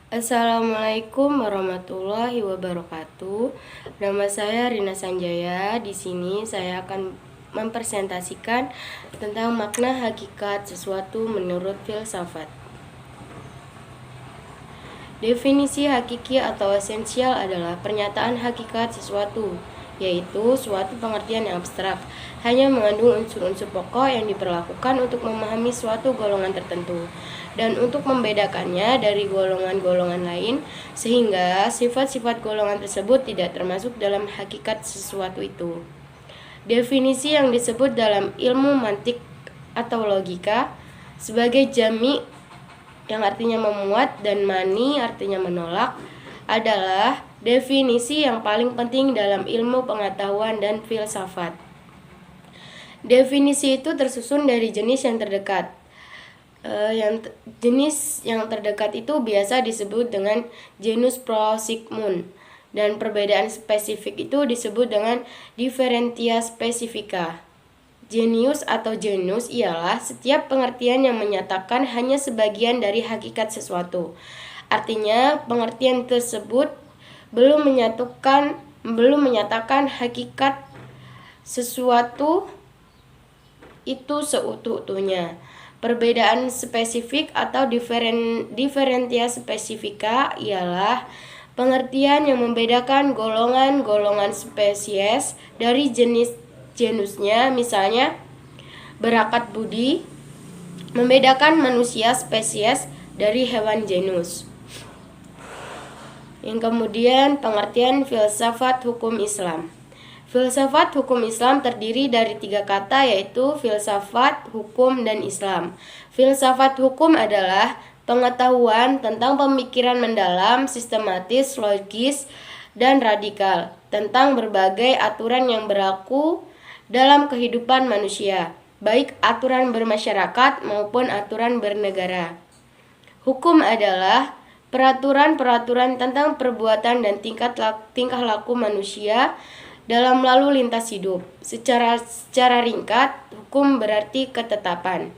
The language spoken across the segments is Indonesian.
Assalamualaikum warahmatullahi wabarakatuh. Nama saya Rina Sanjaya. Di sini saya akan mempresentasikan tentang makna hakikat sesuatu menurut filsafat. Definisi hakiki atau esensial adalah pernyataan hakikat sesuatu, yaitu suatu pengertian yang abstrak, hanya mengandung unsur-unsur pokok yang diperlakukan untuk memahami suatu golongan tertentu dan untuk membedakannya dari golongan-golongan lain, sehingga sifat-sifat golongan tersebut tidak termasuk dalam hakikat sesuatu itu. Definisi yang disebut dalam ilmu mantik atau logika sebagai jami, yang artinya memuat, dan mani artinya menolak, adalah definisi yang paling penting dalam ilmu pengetahuan dan filsafat. Definisi itu tersusun dari jenis yang terdekat. Jenis yang terdekat itu biasa disebut dengan genus prosigmun, dan perbedaan spesifik itu disebut dengan differentia specifica. Genius atau genus ialah setiap pengertian yang menyatakan hanya sebagian dari hakikat sesuatu. Artinya, pengertian tersebut belum menyatakan hakikat sesuatu itu seutuh-utuhnya. Perbedaan spesifik atau differentia specifica ialah pengertian yang membedakan golongan-golongan spesies dari genusnya, misalnya berakat budi membedakan manusia spesies dari hewan genus. Yang kemudian pengertian filsafat hukum Islam. Filsafat hukum Islam terdiri dari 3 kata, yaitu filsafat, hukum, dan Islam. Filsafat hukum adalah pengetahuan tentang pemikiran mendalam, sistematis, logis, dan radikal tentang berbagai aturan yang berlaku dalam kehidupan manusia, baik aturan bermasyarakat maupun aturan bernegara. Hukum adalah peraturan-peraturan tentang perbuatan dan tingkah laku manusia dalam lalu lintas hidup. Secara ringkat, hukum berarti ketetapan.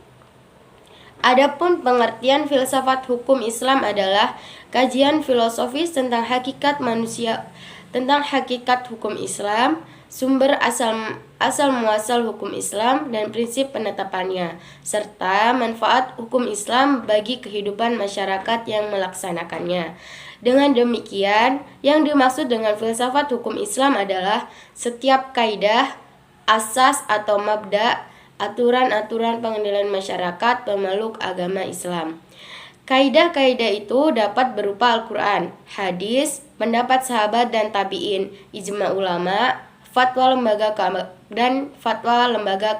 Adapun pengertian filsafat hukum Islam adalah kajian filosofis tentang hakikat manusia, tentang hakikat hukum Islam, sumber asal muasal hukum Islam dan prinsip penetapannya, serta manfaat hukum Islam bagi kehidupan masyarakat yang melaksanakannya. Dengan demikian, yang dimaksud dengan filsafat hukum Islam adalah setiap kaidah, asas atau mabda, aturan-aturan pengendalian masyarakat pemeluk agama Islam. Kaidah-kaidah itu dapat berupa Al-Quran, hadis, pendapat sahabat dan tabi'in, ijma ulama, fatwa lembaga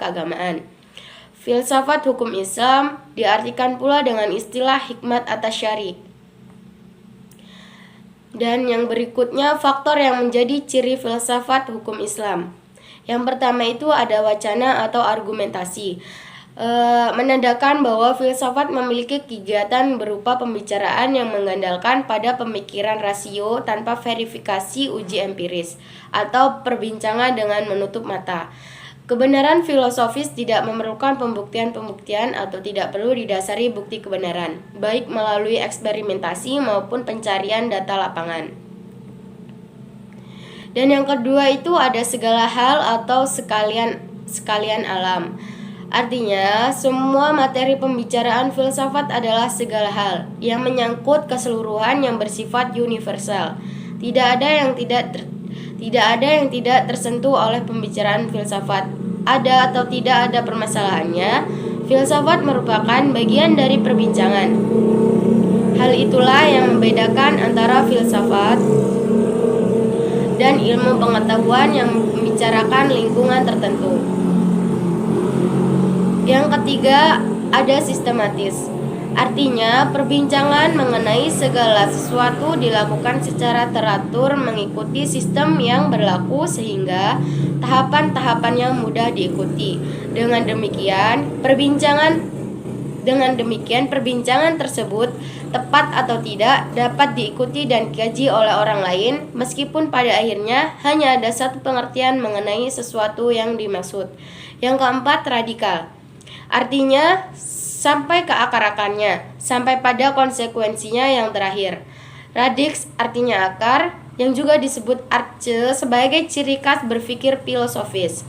keagamaan. Filsafat hukum Islam diartikan pula dengan istilah hikmat atas syari. Dan yang berikutnya faktor yang menjadi ciri filsafat hukum Islam. Yang pertama itu ada wacana atau argumentasi, menandakan bahwa filsafat memiliki kegiatan berupa pembicaraan yang mengandalkan pada pemikiran rasio tanpa verifikasi uji empiris atau perbincangan dengan menutup mata. Kebenaran filosofis tidak memerlukan pembuktian atau tidak perlu didasari bukti kebenaran, baik melalui eksperimentasi maupun pencarian data lapangan. Dan yang kedua itu ada segala hal atau sekalian alam. Artinya, semua materi pembicaraan filsafat adalah segala hal yang menyangkut keseluruhan yang bersifat universal. Tidak ada yang tidak tersentuh oleh pembicaraan filsafat. Ada atau tidak ada permasalahannya, filsafat merupakan bagian dari perbincangan. Hal itulah yang membedakan antara filsafat dan ilmu pengetahuan yang membicarakan lingkungan tertentu. Yang ketiga, ada sistematis. Artinya, perbincangan mengenai segala sesuatu dilakukan secara teratur mengikuti sistem yang berlaku sehingga tahapan-tahapannya mudah diikuti. Dengan demikian, perbincangan tersebut tepat atau tidak dapat diikuti dan dikaji oleh orang lain, meskipun pada akhirnya hanya ada satu pengertian mengenai sesuatu yang dimaksud. Yang keempat, radikal. Artinya sampai ke akar-akarnya, sampai pada konsekuensinya yang terakhir. Radix artinya akar, yang juga disebut arche sebagai ciri khas berpikir filosofis.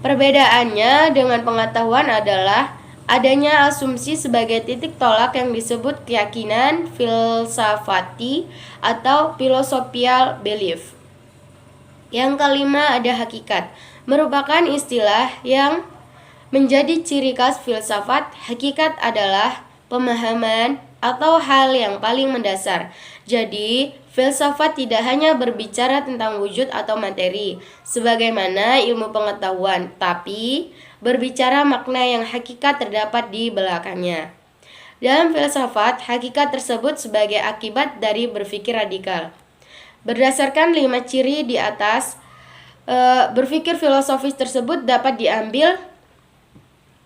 Perbedaannya dengan pengetahuan adalah adanya asumsi sebagai titik tolak yang disebut keyakinan filsafati atau philosophical belief. Yang kelima ada hakikat, merupakan istilah yang menjadi ciri khas filsafat. Hakikat adalah pemahaman atau hal yang paling mendasar. Jadi, filsafat tidak hanya berbicara tentang wujud atau materi, sebagaimana ilmu pengetahuan, tapi berbicara makna yang hakikat terdapat di belakangnya. Dalam filsafat, hakikat tersebut sebagai akibat dari berpikir radikal. Berdasarkan 5 ciri di atas, berpikir filosofis tersebut dapat diambil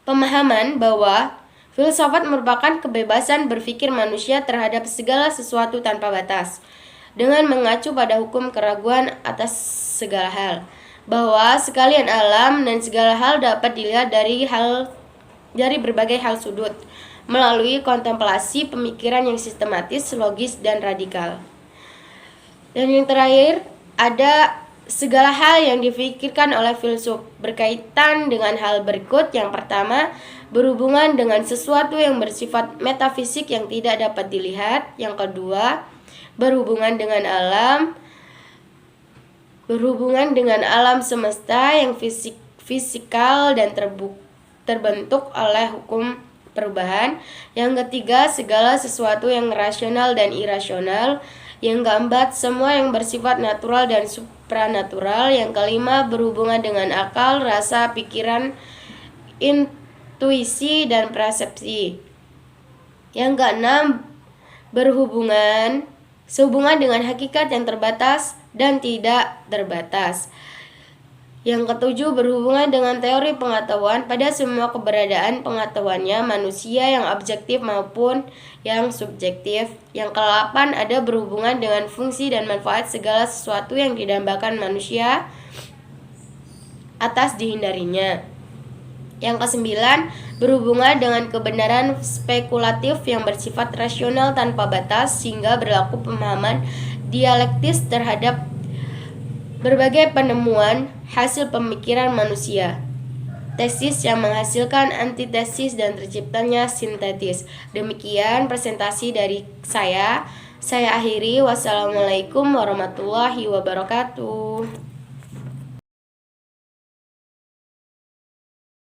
pemahaman bahwa filsafat merupakan kebebasan berpikir manusia terhadap segala sesuatu tanpa batas, dengan mengacu pada hukum keraguan atas segala hal, bahwa sekalian alam dan segala hal dapat dilihat dari berbagai hal sudut, melalui kontemplasi pemikiran yang sistematis, logis, dan radikal. Dan yang terakhir, ada segala hal yang difikirkan oleh filsuf berkaitan dengan hal berikut. Yang pertama, berhubungan dengan sesuatu yang bersifat metafisik yang tidak dapat dilihat. Yang kedua, berhubungan dengan alam semesta yang fisikal dan terbentuk oleh hukum perubahan. Yang ketiga, segala sesuatu yang rasional dan irasional. Yang keempat, semua yang bersifat natural dan supranatural. Yang kelima, berhubungan dengan akal, rasa, pikiran, intuisi, dan persepsi. Yang keenam, sehubungan dengan hakikat yang terbatas dan tidak terbatas. Yang ketujuh, berhubungan dengan teori pengetahuan pada semua keberadaan pengetahuannya, manusia yang objektif maupun yang subjektif. Yang kedelapan, ada berhubungan dengan fungsi dan manfaat segala sesuatu yang didambakan manusia atas dihindarinya. Yang kesembilan, berhubungan dengan kebenaran spekulatif yang bersifat rasional tanpa batas, sehingga berlaku pemahaman dialektis terhadap berbagai penemuan hasil pemikiran manusia. Tesis yang menghasilkan antitesis dan terciptanya sintetis. Demikian presentasi dari saya. Saya akhiri. Wassalamualaikum warahmatullahi wabarakatuh.